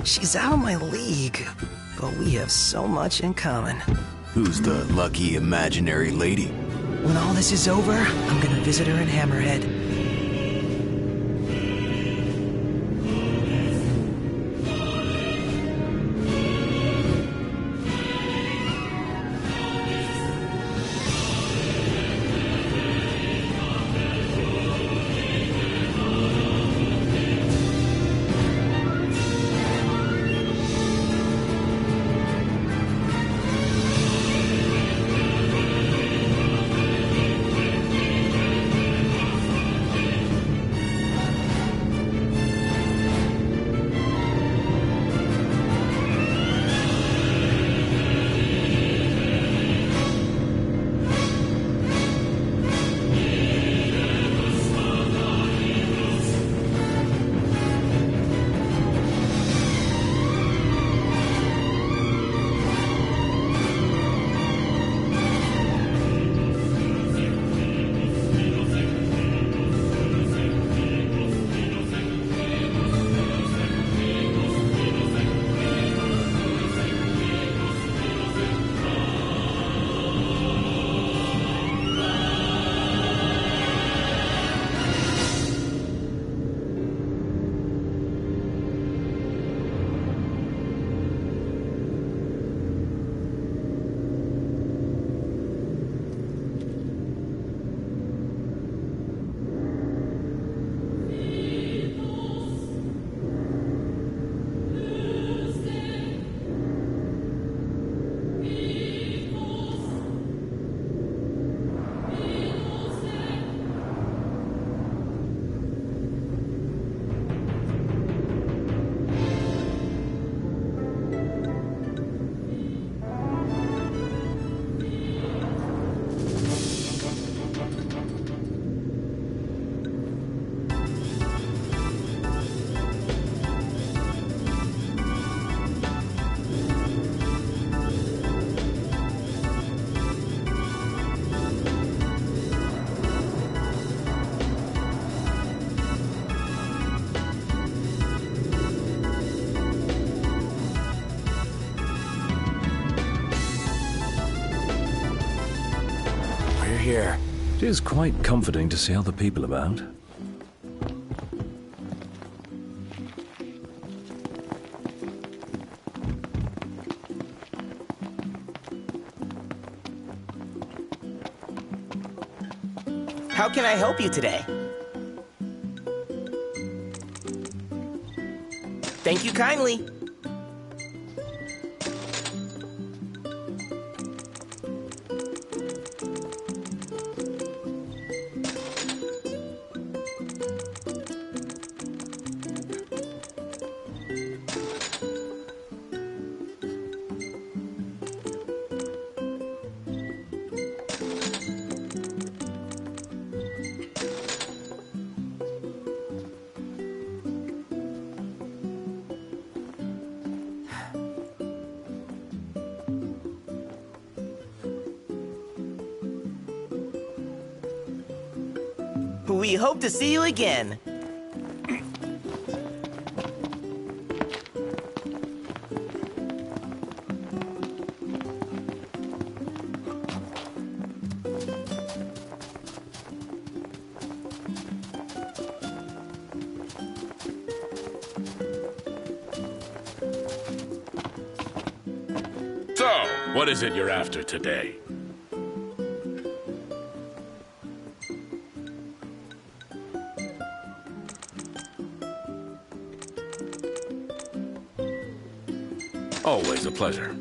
She's out of my league, but we have so much in common. Who's the lucky imaginary lady? When all this is over, I'm gonna visit her in Hammerhead. Here. It is quite comforting to see other people about. How can I help you today? Thank you kindly. We hope to see you again. So, what is it you're after today? Always a pleasure.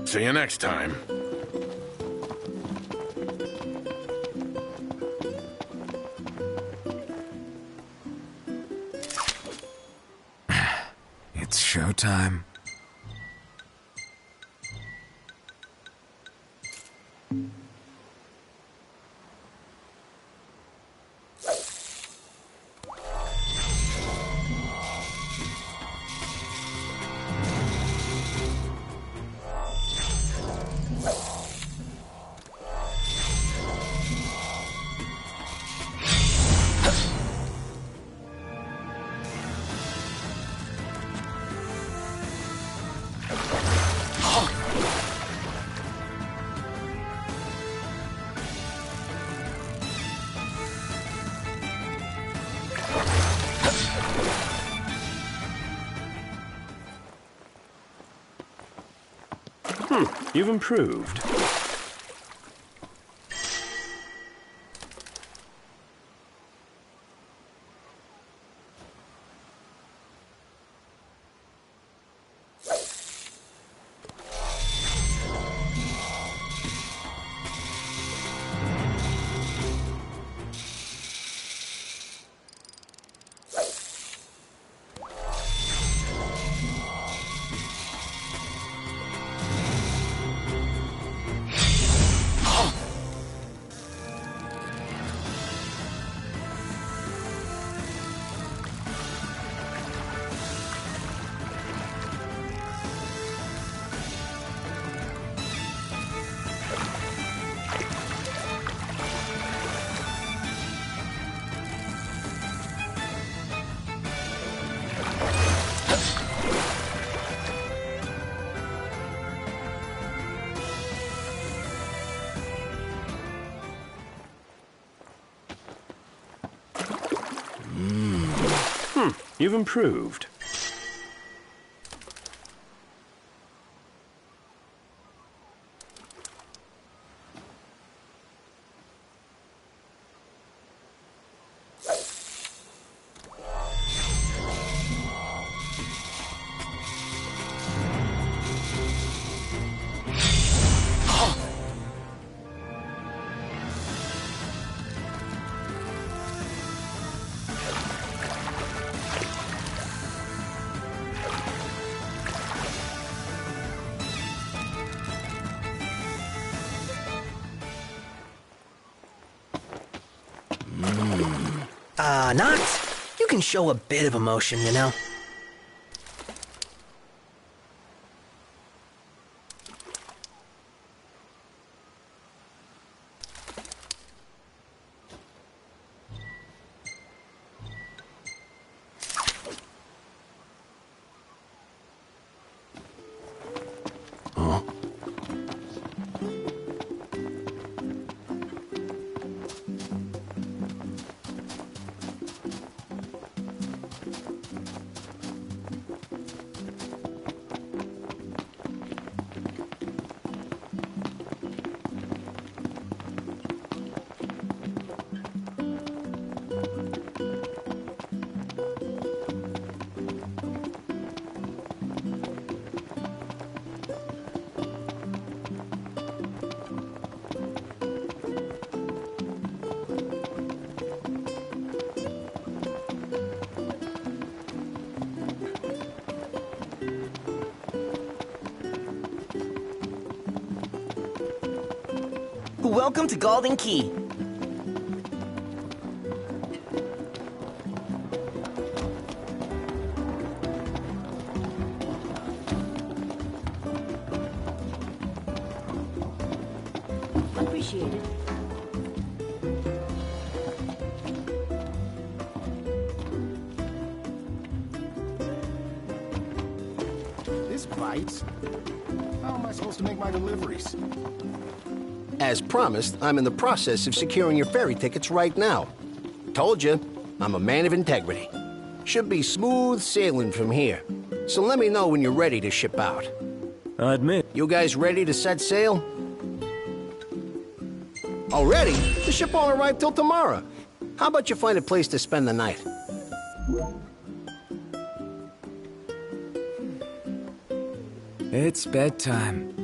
See you next time. It's showtime. You've improved. You've improved. Noct, you can show a bit of emotion, you know? Welcome to Golden Key. Appreciated. This bites. How am I supposed to make my deliveries? As promised, I'm in the process of securing your ferry tickets right now. Told you, I'm a man of integrity. Should be smooth sailing from here. So let me know when you're ready to ship out. I admit. You guys ready to set sail? Already? The ship won't arrive till tomorrow. How about you find a place to spend the night? It's bedtime.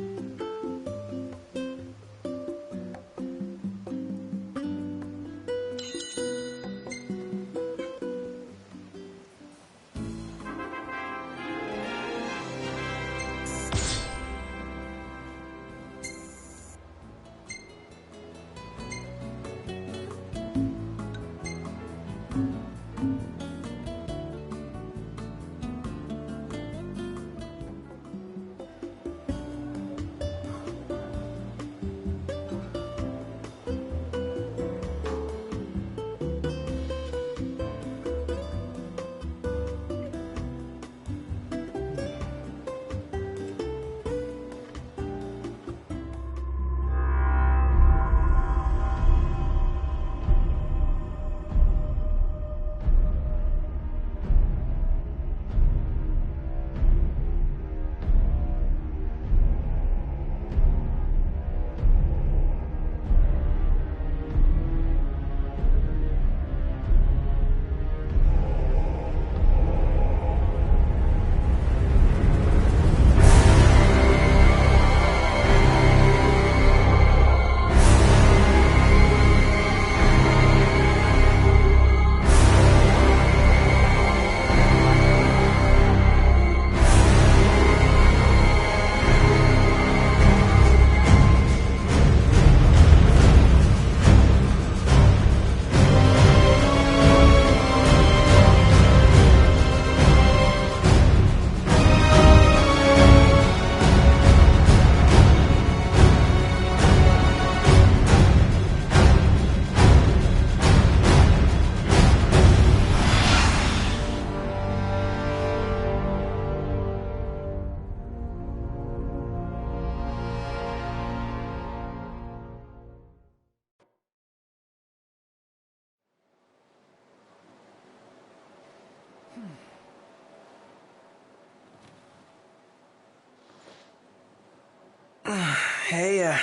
Hey,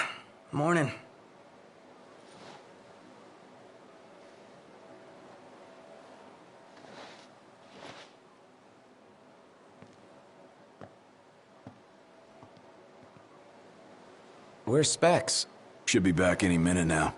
morning. Where's Specs? Should be back any minute now.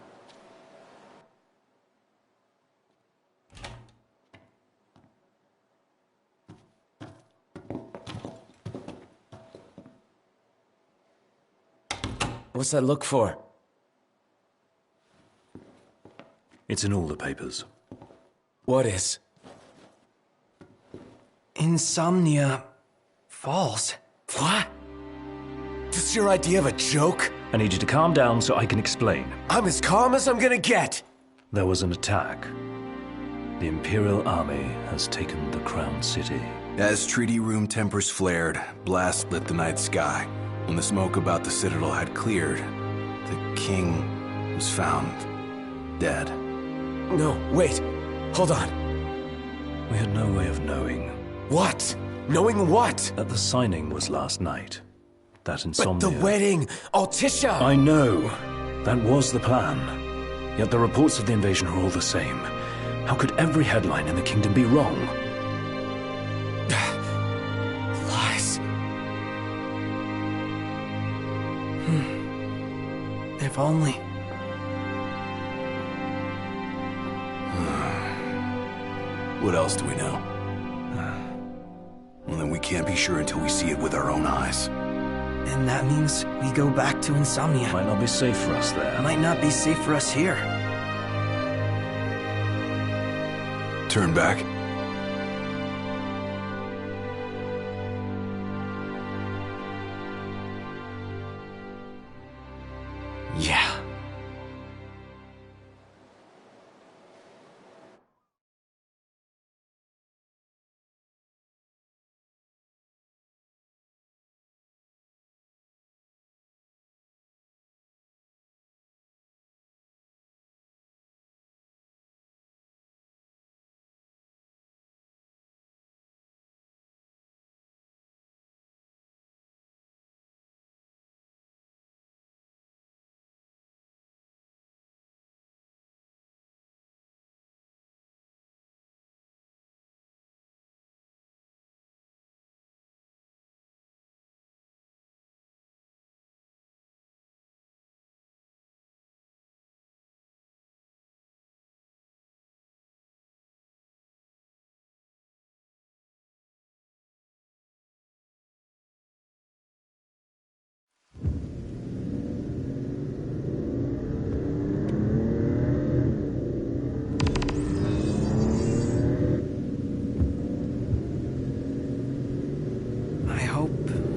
What's that look for? It's in all the papers. What is? Insomnia Falls. What? This is your idea of a joke? I need you to calm down so I can explain. I'm as calm as I'm gonna get! There was an attack. The Imperial Army has taken the Crown City. As treaty room tempers flared, blasts lit the night sky. When the smoke about the Citadel had cleared, the king was found dead. No, wait. Hold on. We had no way of knowing. What? Knowing what? That the signing was last night. That But insomnia... the wedding! Altissia! I know. That was the plan. Yet the reports of the invasion are all the same. How could every headline in the kingdom be wrong? Lies. If only. What else do we know? Well, then we can't be sure until we see it with our own eyes. And that means we go back to Insomnia. Might not be safe for us there. Might not be safe for us here. Turn back. Yeah.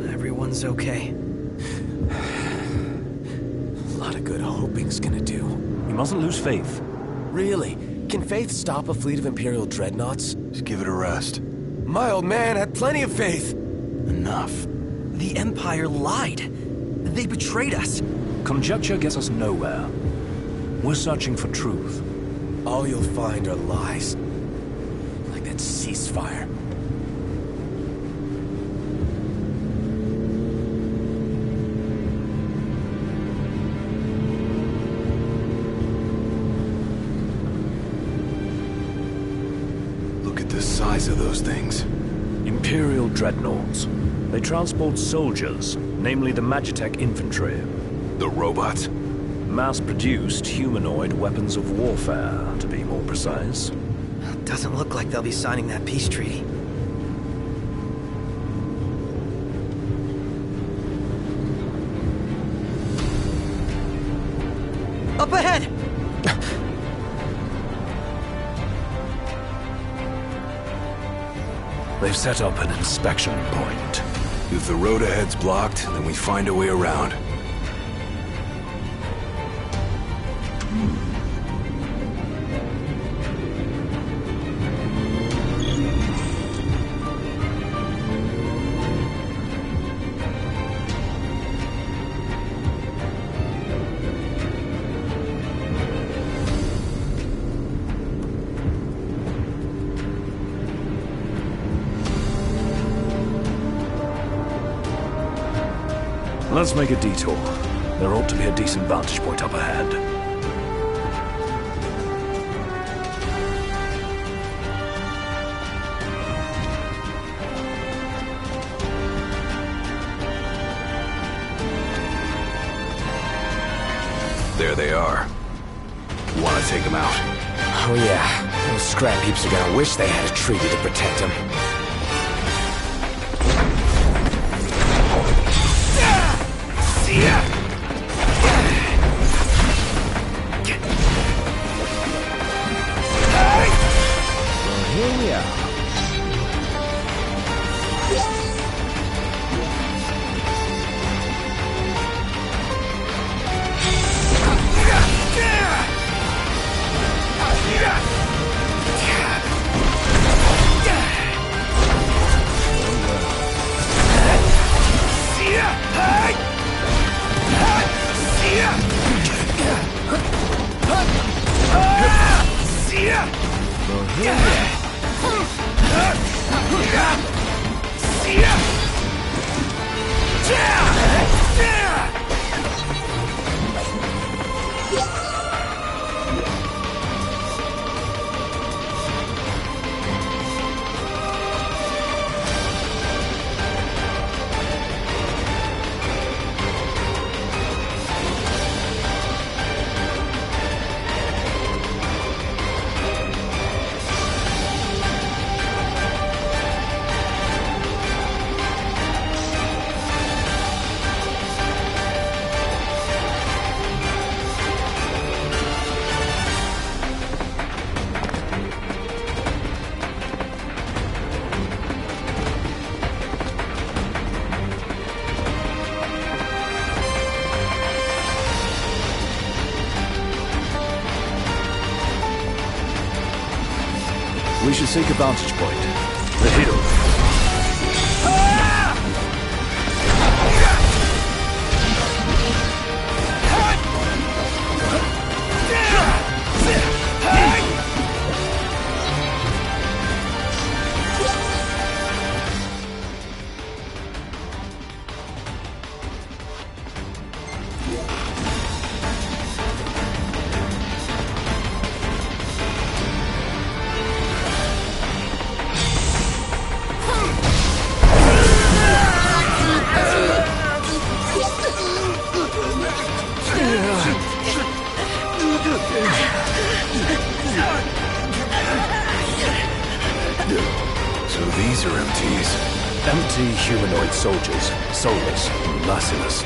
Everyone's okay. A lot of good hoping's gonna do. We mustn't lose faith. Really? Can Faith stop a fleet of Imperial dreadnoughts? Just give it a rest. My old man had plenty of faith. Enough. The Empire lied. They betrayed us. Conjecture gets us nowhere. We're searching for truth. All you'll find are lies. Like that ceasefire. Look at the size of those things. Imperial dreadnoughts. They transport soldiers, namely the Magitech infantry. The robots? Mass-produced humanoid weapons of warfare, to be more precise. Doesn't look like they'll be signing that peace treaty. Up ahead! They've set up an inspection point. If the road ahead's blocked, then we find a way around. Let's make a detour. There ought to be a decent vantage point up ahead. There they are. Want to take them out? Oh yeah, those scrap heaps are gonna wish they had a treaty to protect them. Well, here we are. We should seek a vantage point. The hill. So these are MTs. Empty humanoid soldiers, soulless, merciless.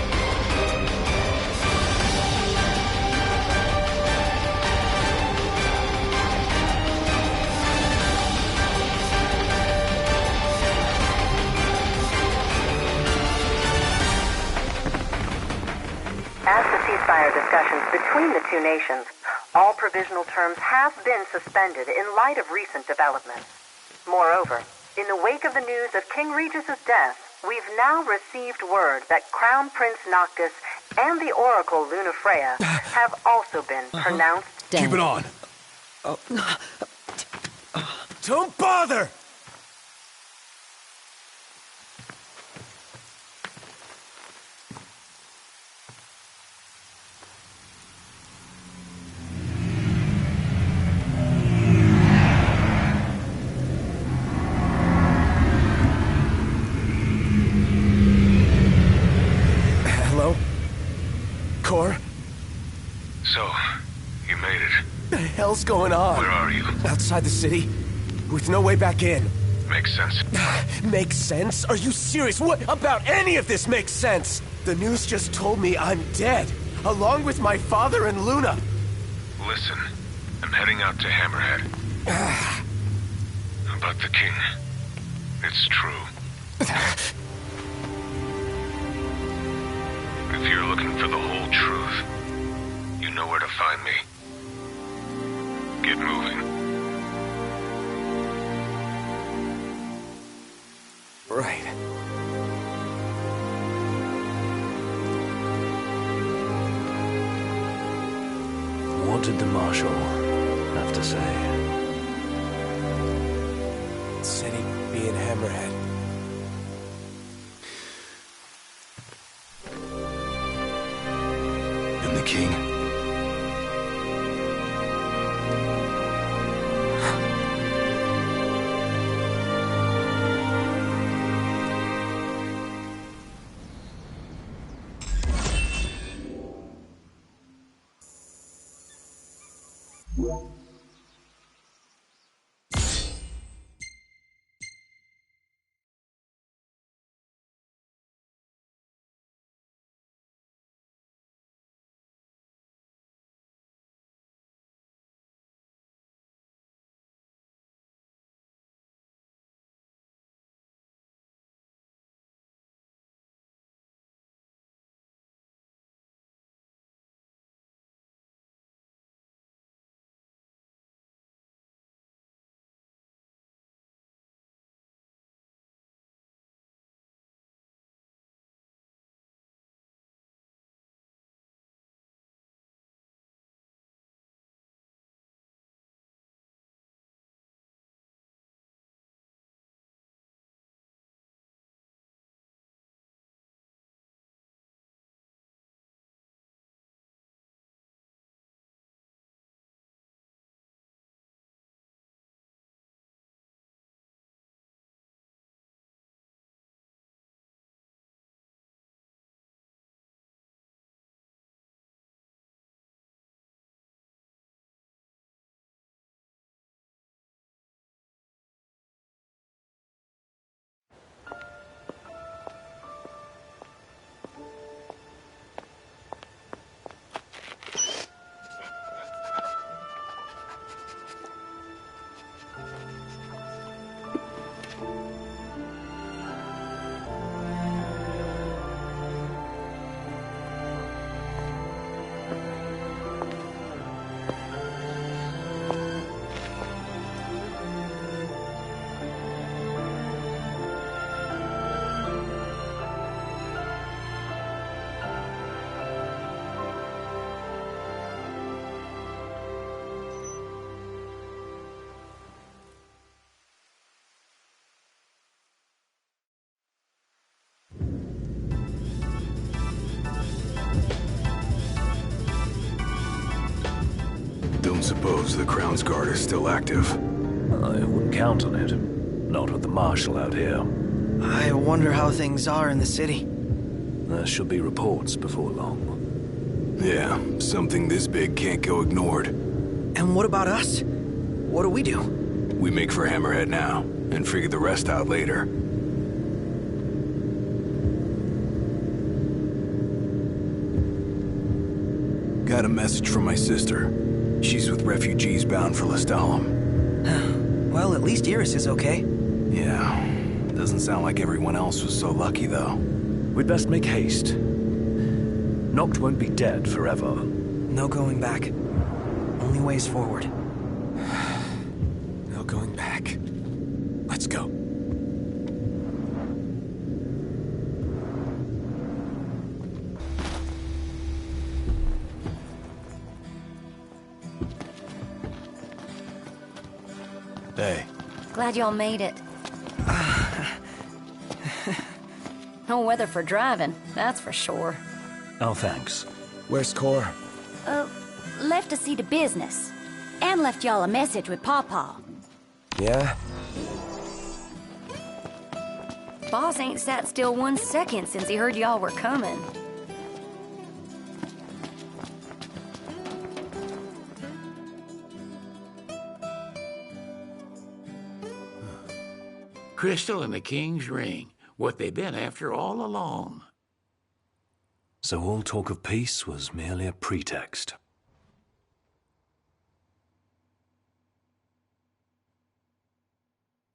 As the ceasefire discussions between the two nations, all provisional terms have been suspended in light of recent developments. Moreover, in the wake of the news of King Regis's death, we've now received word that Crown Prince Noctis and the Oracle Lunafreya have also been pronounced dead. Keep it on. Don't bother! Hello? Cor? So, you made it. The hell's going on? Where are you? Outside the city, with no way back in. Makes sense. Makes sense? Are you serious? What about any of this makes sense? The news just told me I'm dead, along with my father and Luna. Listen, I'm heading out to Hammerhead. About the king. It's true. If you're looking for the whole truth, you know where to find me. Get moving. Right. What did the Marshal have to say? Said he'd be in Hammerhead. from the king. Don't suppose the Crown's Guard is still active? I wouldn't count on it. Not with the Marshal out here. I wonder how things are in the city. There should be reports before long. Yeah, something this big can't go ignored. And what about us? What do we do? We make for Hammerhead now, and figure the rest out later. Got a message from my sister. She's with refugees bound for Lestalem. Well, at least Iris is okay. Yeah, doesn't sound like everyone else was so lucky, though. We'd best make haste. Noct won't be dead forever. No going back. Only ways forward. No going back. Let's go. Hey. Glad y'all made it. No weather for driving, that's for sure. Oh, thanks. Where's Cor? Left to see to business. And left y'all a message with Pawpaw. Yeah? Boss ain't sat still 1 second since he heard y'all were coming. Crystal and the King's Ring. What they've been after all along. So all talk of peace was merely a pretext.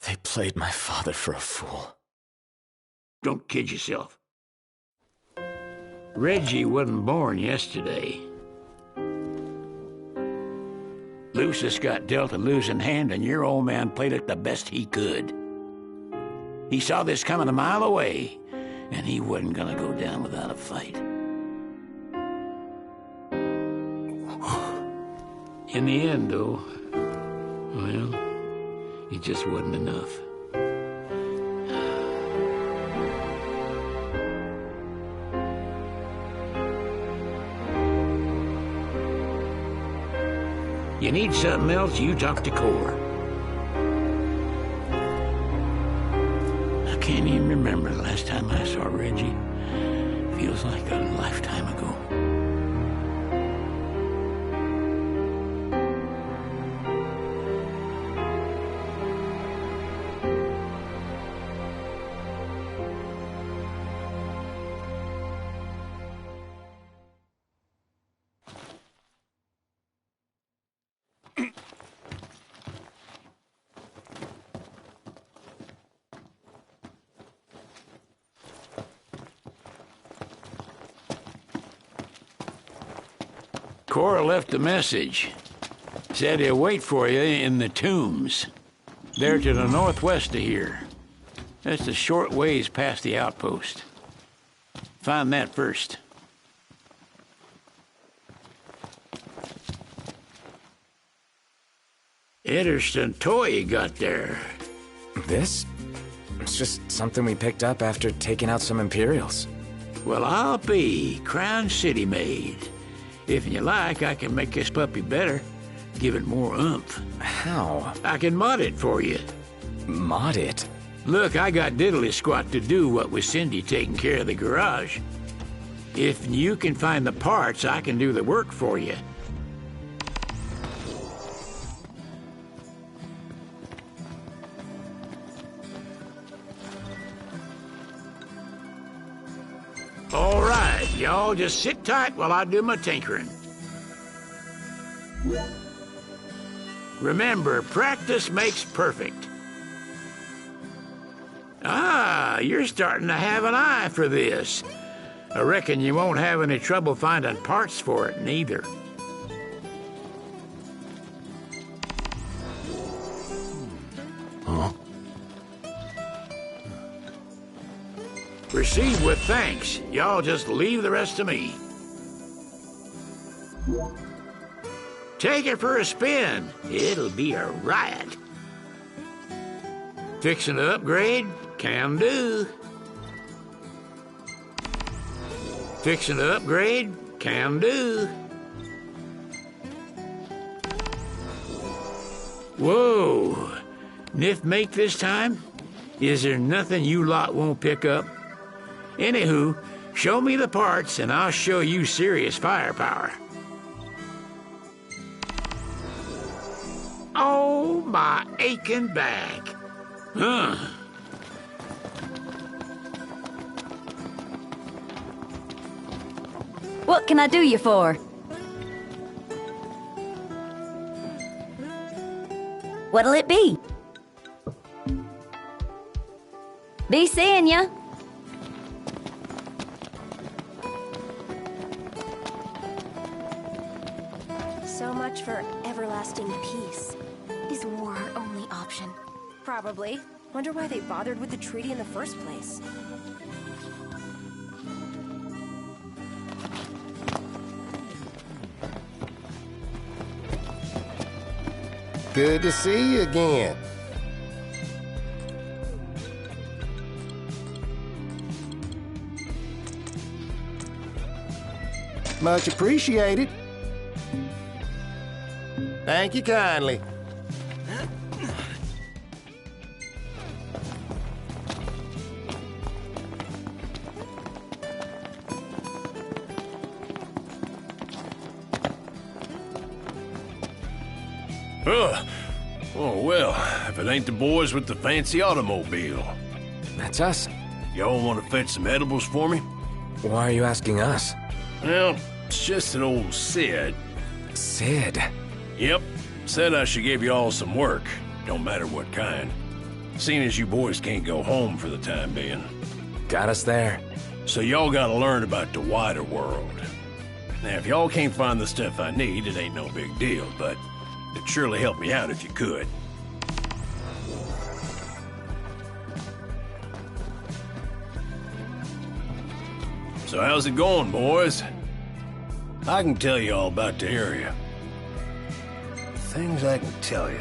They played my father for a fool. Don't kid yourself. Reggie wasn't born yesterday. Lucius got dealt a losing hand, and your old man played it the best he could. He saw this coming a mile away, and he wasn't gonna go down without a fight. In the end, though, well, it just wasn't enough. You need something else, you talk to Cor. I can't even remember the last time I saw Reggie. Feels like a lifetime ago. Cora left a message. Said he'll wait for you in the tombs. They're to the northwest of here. That's a short ways past the outpost. Find that first. Interesting toy you got there. This? It's just something we picked up after taking out some Imperials. Well, I'll be Crown City made. If you like, I can make this puppy better. Give it more oomph. How? I can mod it for you. Mod it? Look, I got diddly squat to do what with Cindy taking care of the garage. If you can find the parts, I can do the work for you. All right, y'all just sit tight while I do my tinkering. Remember, practice makes perfect. Ah, you're starting to have an eye for this. I reckon you won't have any trouble finding parts for it, neither. Huh? Proceed with thanks. Y'all just leave the rest to me. Take it for a spin. It'll be a riot. Fixing to upgrade? Can do. Fixing to upgrade? Can do. Whoa. Nif make this time? Is there nothing you lot won't pick up? Anywho, show me the parts and I'll show you serious firepower. Oh, my aching back. Huh. What can I do you for? What'll it be? Be seeing ya. So much for everlasting peace. Is war our only option? Probably. Wonder why they bothered with the treaty in the first place. Good to see you again. Much appreciated. Thank you kindly. Oh, well, if it ain't the boys with the fancy automobile. That's us. Y'all want to fetch some edibles for me? Why are you asking us? Well, it's just an old Sid. Sid? Yep. Said I should give you all some work. Don't matter what kind. Seeing as you boys can't go home for the time being. Got us there. So y'all gotta learn about the wider world. Now, if y'all can't find the stuff I need, it ain't no big deal, but it'd surely help me out if you could. So how's it going, boys? I can tell you all about the area. Things I can tell you.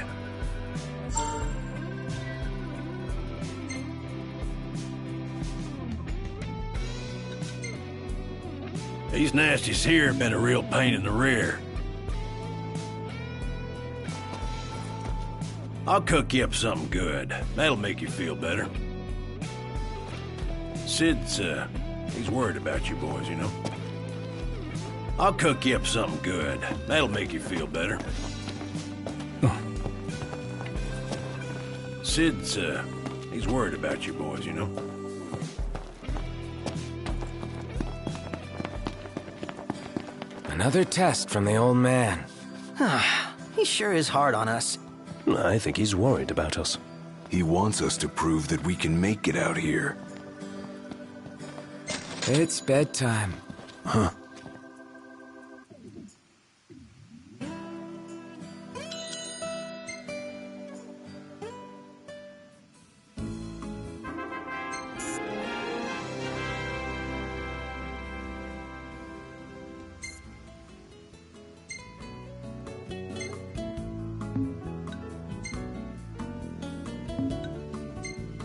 These nasties here have been a real pain in the rear. I'll cook you up something good. That'll make you feel better. Sid's, he's worried about you boys, you know. I'll cook you up something good. That'll make you feel better. Sid's, he's worried about you boys, you know. Another test from the old man. He sure is hard on us. I think he's worried about us. He wants us to prove that we can make it out here. It's bedtime. Huh.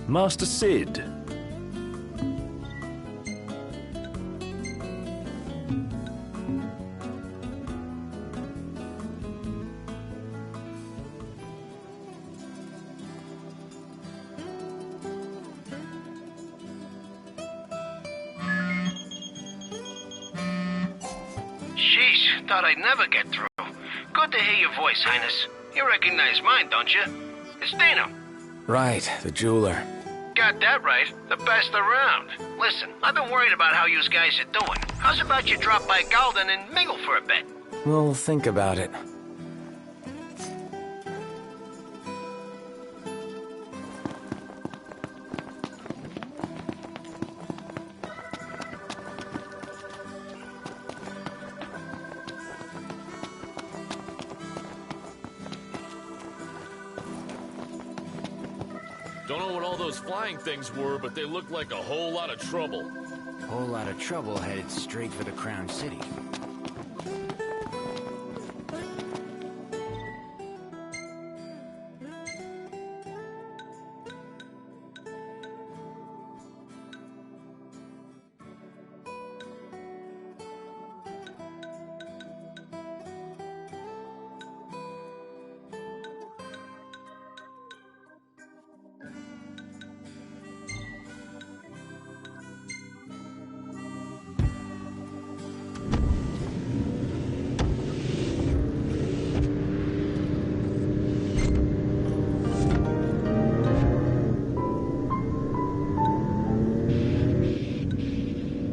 Master Sid. Sheesh, thought I'd never get through. Good to hear your voice, Highness. You recognize mine, don't you? It's Dana. Right, the jeweler. Got that right. The best around. Listen, I've been worried about how you guys are doing. How's about you drop by Galden and mingle for a bit? We'll think about it. Don't know what all those flying things were, but they looked like a whole lot of trouble. Whole lot of trouble headed straight for the Crown City.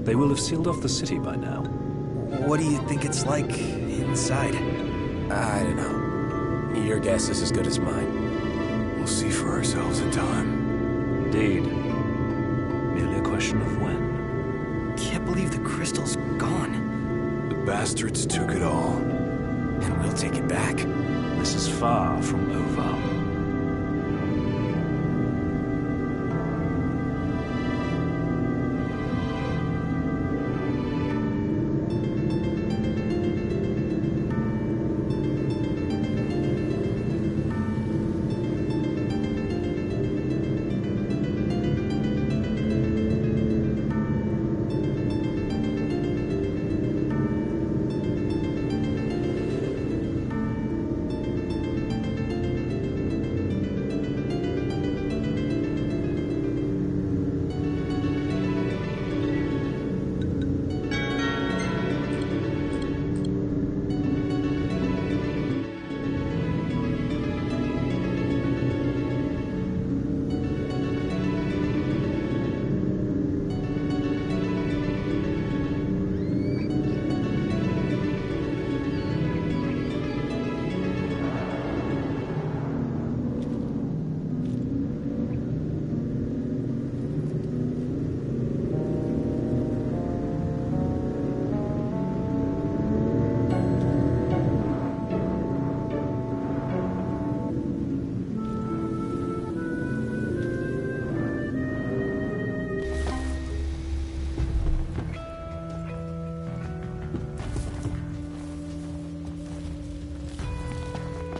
They will have sealed off the city by now. What do you think it's like inside? I don't know. Your guess is as good as mine. We'll see for ourselves in time. Indeed. Merely a question of when. Can't believe the crystal's gone. The bastards took it all. And we'll take it back. This is far from over.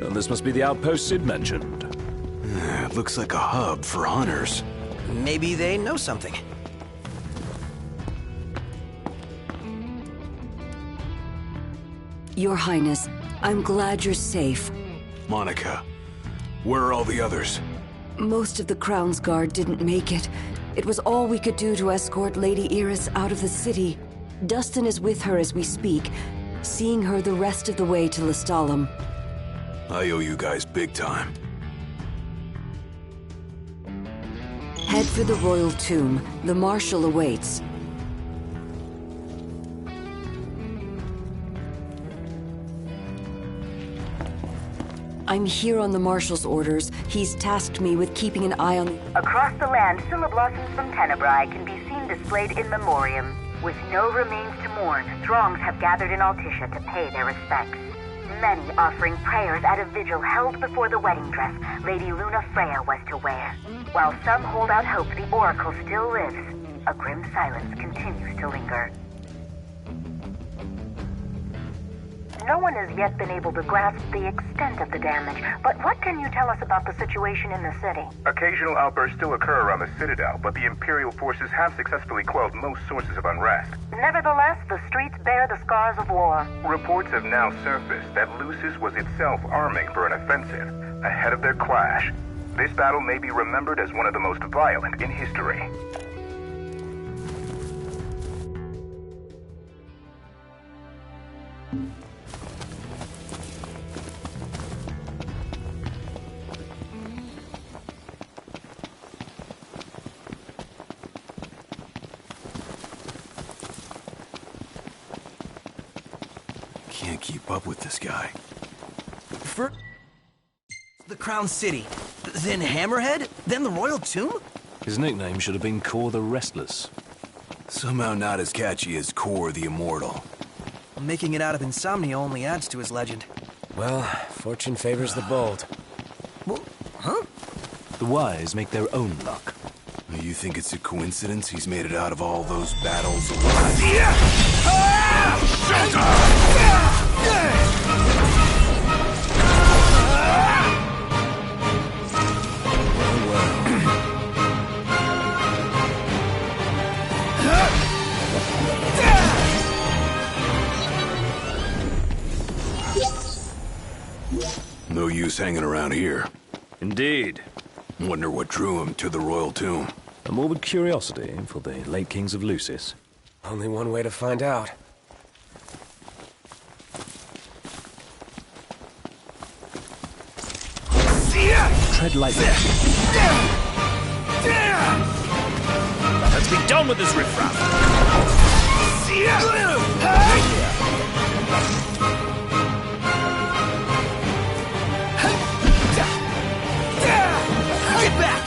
This must be the outpost Sid mentioned. It looks like a hub for hunters. Maybe they know something. Your Highness, I'm glad you're safe. Monica, Where are all the others? Most of the Crown's Guard didn't make it. It was all we could do to escort Lady Iris out of the city. Dustin is with her as we speak, seeing her the rest of the way to Lestalem. I owe you guys big time. Head for the Royal Tomb. The Marshal awaits. I'm here on the Marshal's orders. He's tasked me with keeping an eye on... Across the land, Scylla blossoms from Tenebrae can be seen displayed in memoriam. With no remains to mourn, throngs have gathered in Altissia to pay their respects. Many offering prayers at a vigil held before the wedding dress Lady Luna Freya was to wear. While some hold out hope the Oracle still lives, a grim silence continues to linger. No one has yet been able to grasp the extent of the damage, but what can you tell us about the situation in the city? Occasional outbursts still occur around the Citadel, but the Imperial forces have successfully quelled most sources of unrest. Nevertheless, the streets bear the scars of war. Reports have now surfaced that Lucis was itself arming for an offensive, ahead of their clash. This battle may be remembered as one of the most violent in history. Can't keep up with this guy. For the Crown City, then Hammerhead, then the Royal Tomb? His nickname should have been Kor the Restless. Somehow not as catchy as Kor the Immortal. Making it out of insomnia only adds to his legend. Well, fortune favors the bold. Well, huh? The wise make their own luck. You think it's a coincidence he's made it out of all those battles alive? No use hanging around here. Indeed. Wonder what drew him to the Royal Tomb. A morbid curiosity for the late kings of Lucis. Only one way to find out. Tread lightly. Let's be done with this riffraff. Get back!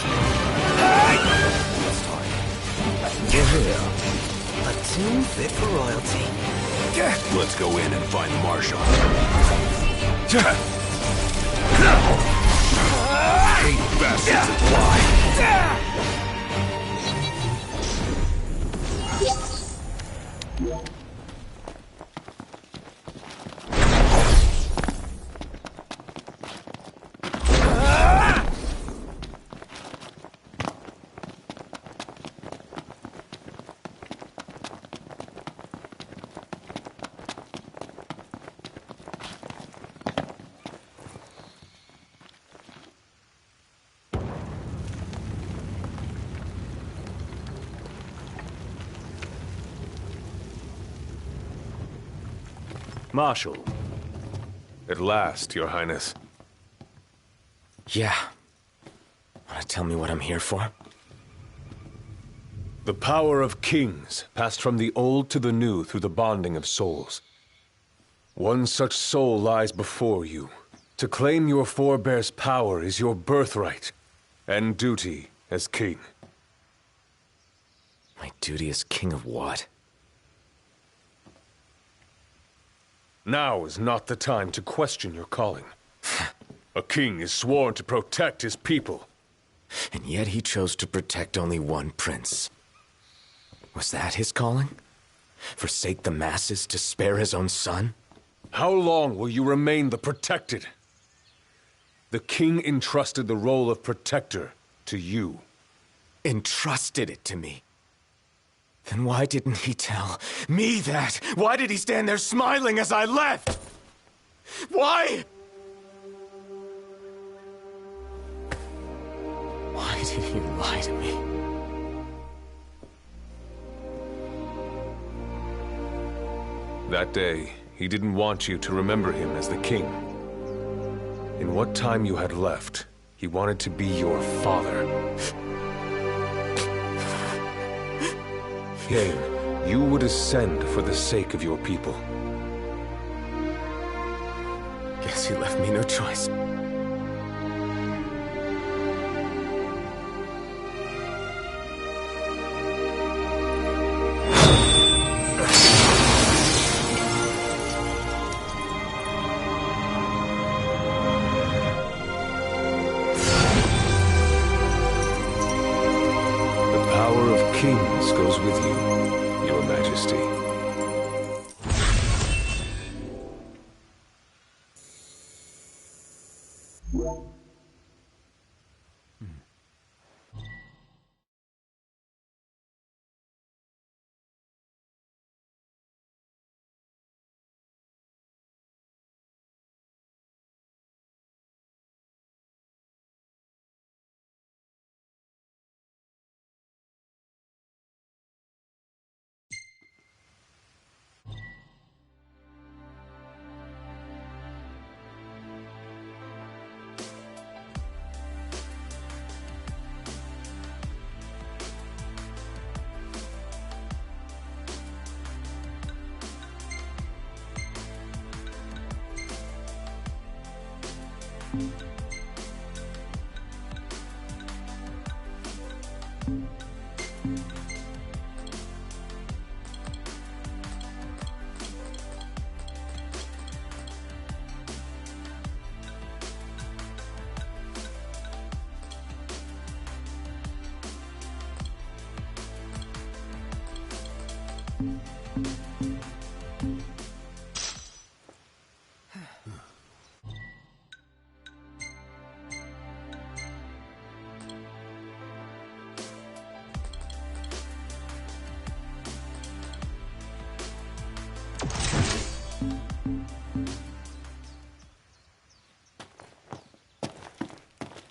A tomb fit for royalty. Let's go in and find the Marshal. Hate bastards apply. Marshal. At last, Your Highness. Yeah. Wanna tell me what I'm here for? The power of kings passed from the old to the new through the bonding of souls. One such soul lies before you. To claim your forebear's power is your birthright and duty as king. My duty as king of what? Now is not the time to question your calling. A king is sworn to protect his people. And yet he chose to protect only one prince. Was that his calling? Forsake the masses to spare his own son? How long will you remain the protected? The king entrusted the role of protector to you. Entrusted it to me? Then why didn't he tell me that? Why did he stand there smiling as I left? Why? Why did he lie to me? That day, he didn't want you to remember him as the king. In what time you had left, he wanted to be your father. Yane, you would ascend for the sake of your people. Guess he left me no choice. Kings goes with you, Your Majesty.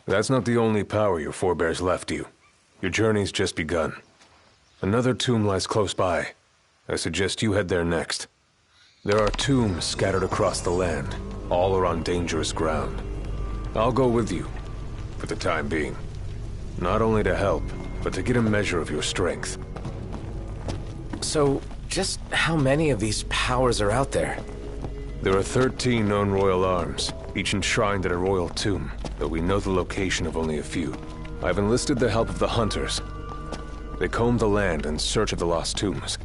That's not the only power your forebears left you. Your journey's just begun. Another tomb lies close by. I suggest you head there next. There are tombs scattered across the land. All are on dangerous ground. I'll go with you, for the time being. Not only to help, but to get a measure of your strength. So, just how many of these powers are out there? There are 13 known royal arms, each enshrined in a royal tomb, though we know the location of only a few. I've enlisted the help of the hunters. They comb the land in search of the lost tombs.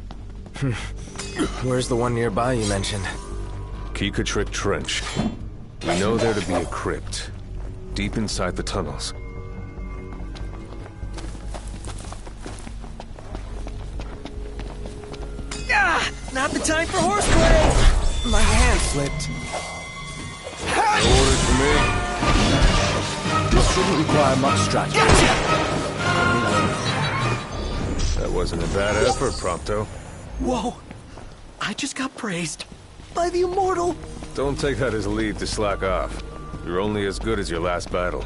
Where's the one nearby you mentioned? Keekatrik Trench. We know there to be a crypt, deep inside the tunnels. Ah! Not the time for horseplay! My hand slipped. No orders for me? This shouldn't require much strategy. Gotcha! That wasn't a bad effort, Prompto. Whoa! I just got praised by the immortal. Don't take that as a lead to slack off. You're only as good as your last battle.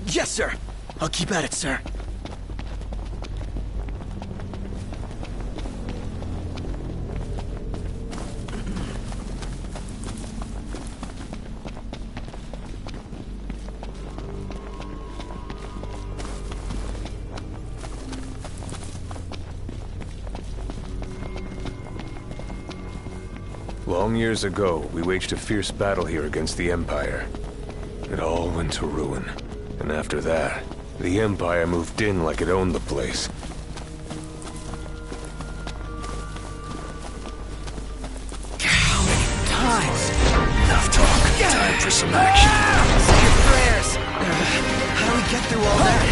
Yes, sir. I'll keep at it, sir. Long years ago, we waged a fierce battle here against the Empire. It all went to ruin. And after that, the Empire moved in like it owned the place. How many times? Enough talk. Time for some action. Say your prayers. How do we get through all that?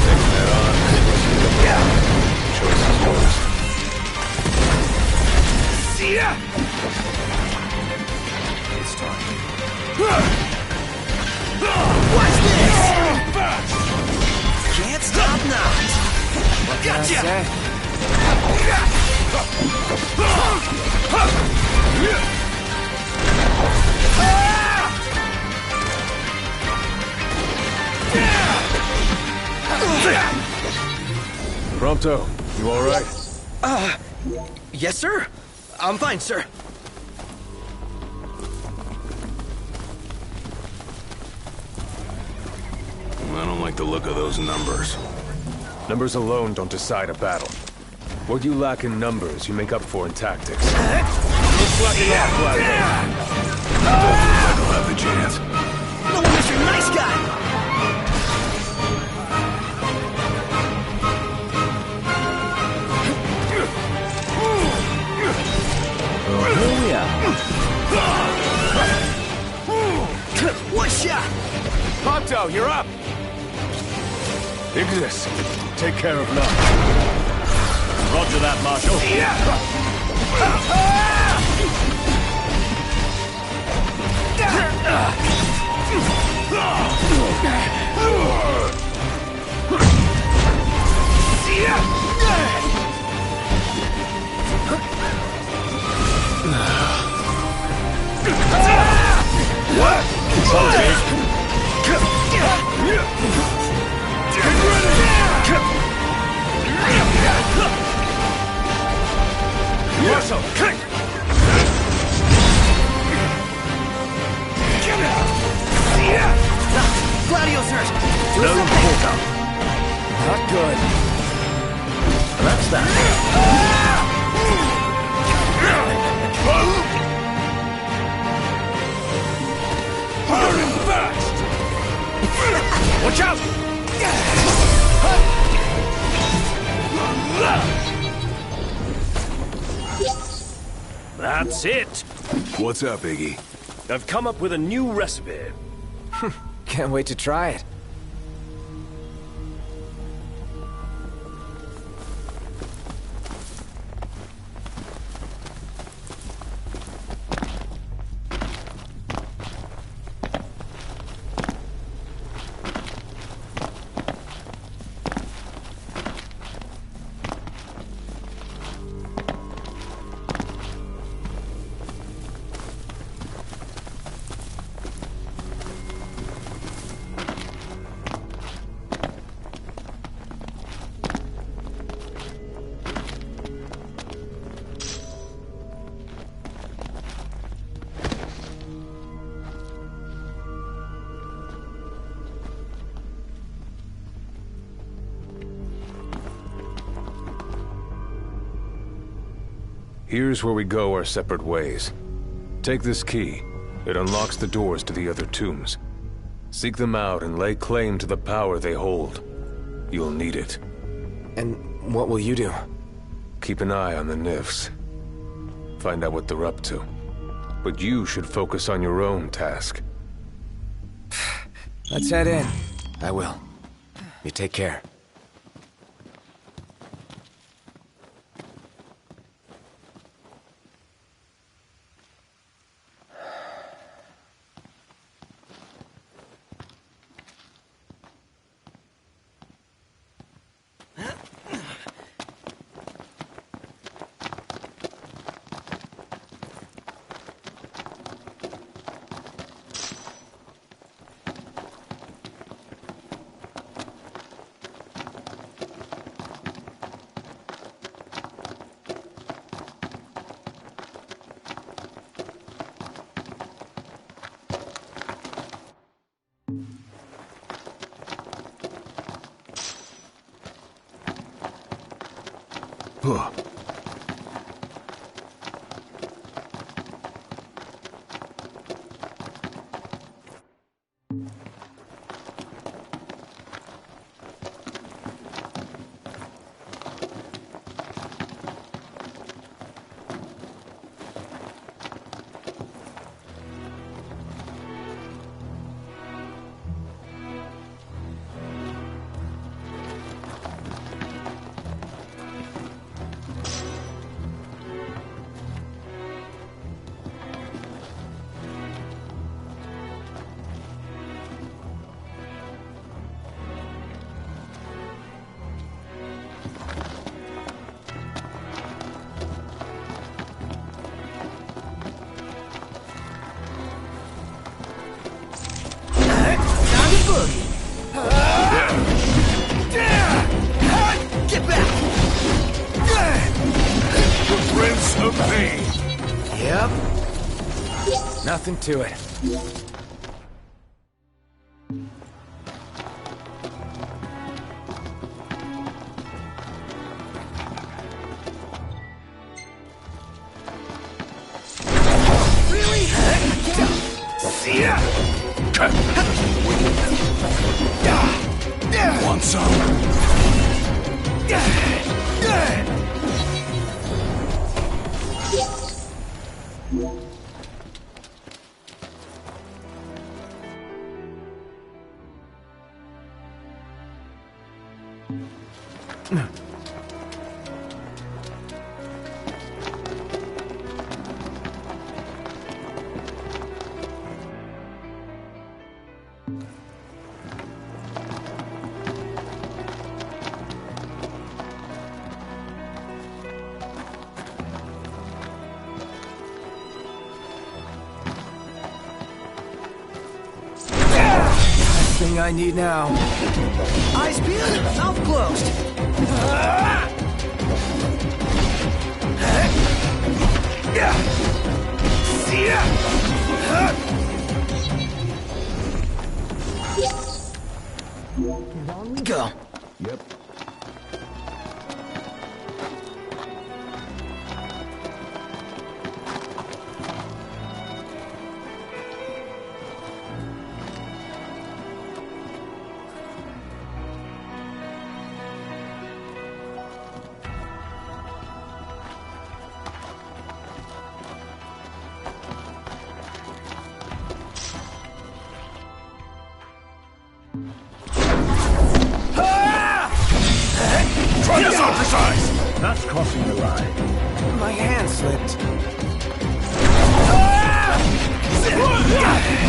Taking that on. Yeah. Choice is yours. See ya! It's time. Watch this! Can't stop now! What Gotcha! Prompto, you alright? Yes, sir? I'm fine, sir. I don't like the look of those numbers. Numbers alone don't decide a battle. What you lack in numbers, you make up for in tactics. Looks like I'll have the chance. No, Mr. Nice Guy! Here we are. One shot! Prompto, you're up! Ignis, take care of Nott. Roger that, Marshal. Marshal, kick! Gladio's hurt! Do No something! hold Not good. That's that. Hard and fast! Watch out! That's it. What's up, Iggy? I've come up with a new recipe. Can't wait to try it. Here's where we go our separate ways. Take this key. It unlocks the doors to the other tombs. Seek them out and lay claim to the power they hold. You'll need it. And what will you do? Keep an eye on the Nifs. Find out what they're up to. But you should focus on your own task. Let's head in. I will. You take care. Huh. Yep. Nothing to it. Really? See ya! Want some? Thing I need now. Eyes peeled, mouth closed. See ya! On we go. Yep. Try this on precise! That's crossing the line. My hand slipped.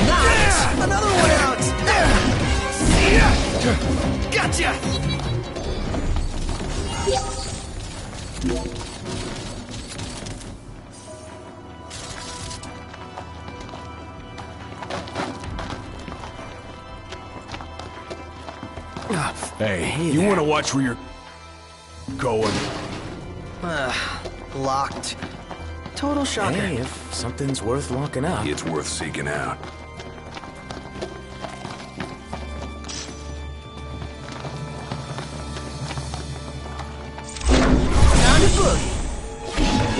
Nice! Another one out! See ya! Gotcha! Hey, you want to watch where you're going? Locked. Total shocker. Hey, if something's worth locking up. It's worth seeking out. Time to boogie.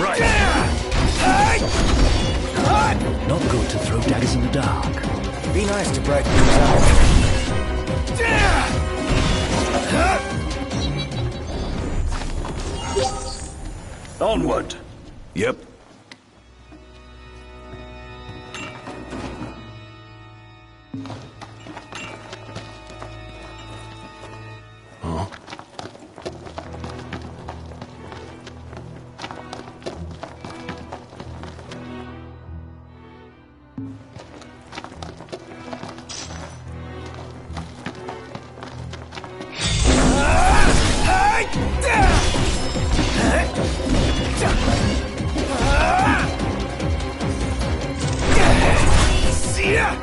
Right. Not good to throw daggers in the dark. Be nice to brighten things up. Onward. Yep. Huh? See ya!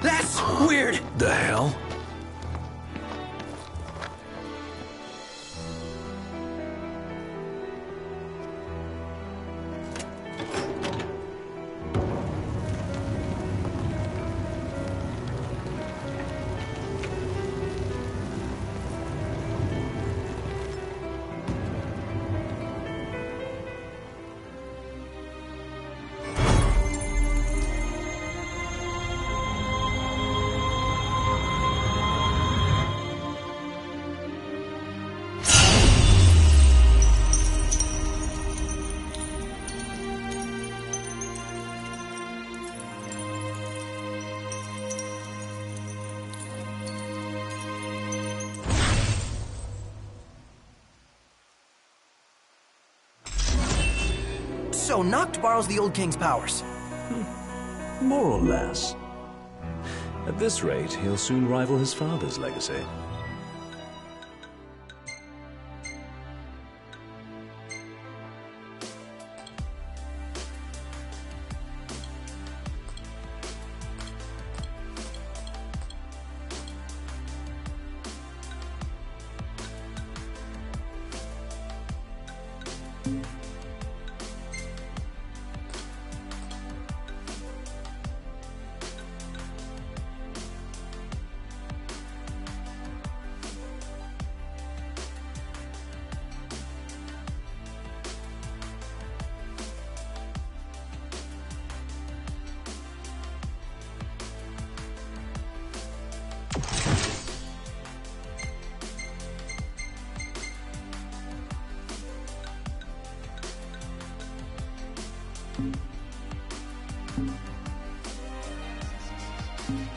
That's weird. The hell? so Noct borrows the old king's powers. More or less. At this rate, he'll soon rival his father's legacy.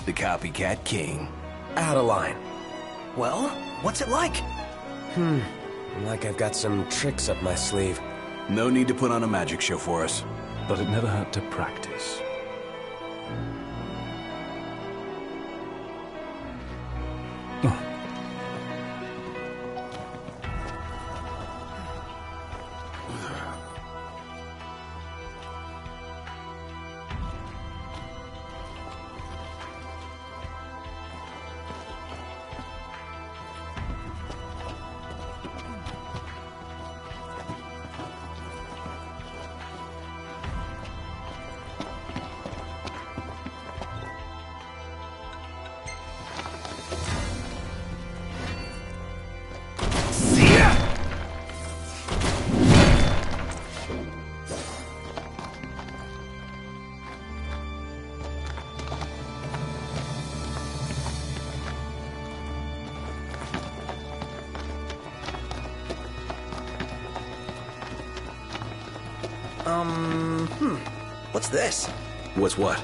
The Copycat King. Adeline. Well, what's it like? Like I've got some tricks up my sleeve. No need to put on a magic show for us. But it never hurt to practice. What's this? What's what?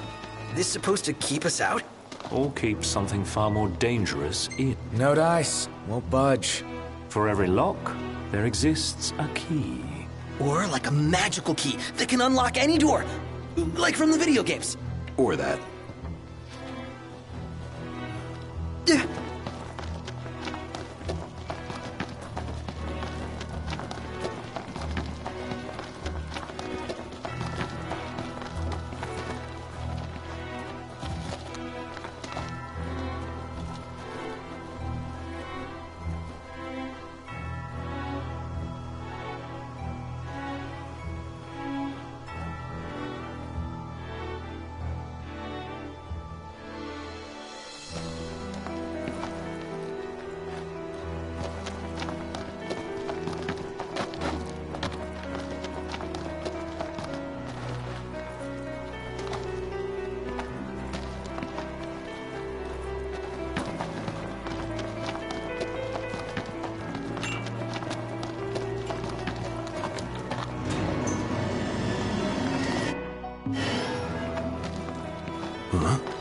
This supposed to keep us out? Or keep something far more dangerous in. No dice. Won't budge. For every lock, there exists a key. Or like a magical key that can unlock any door. Like from the video games. Or that. Huh?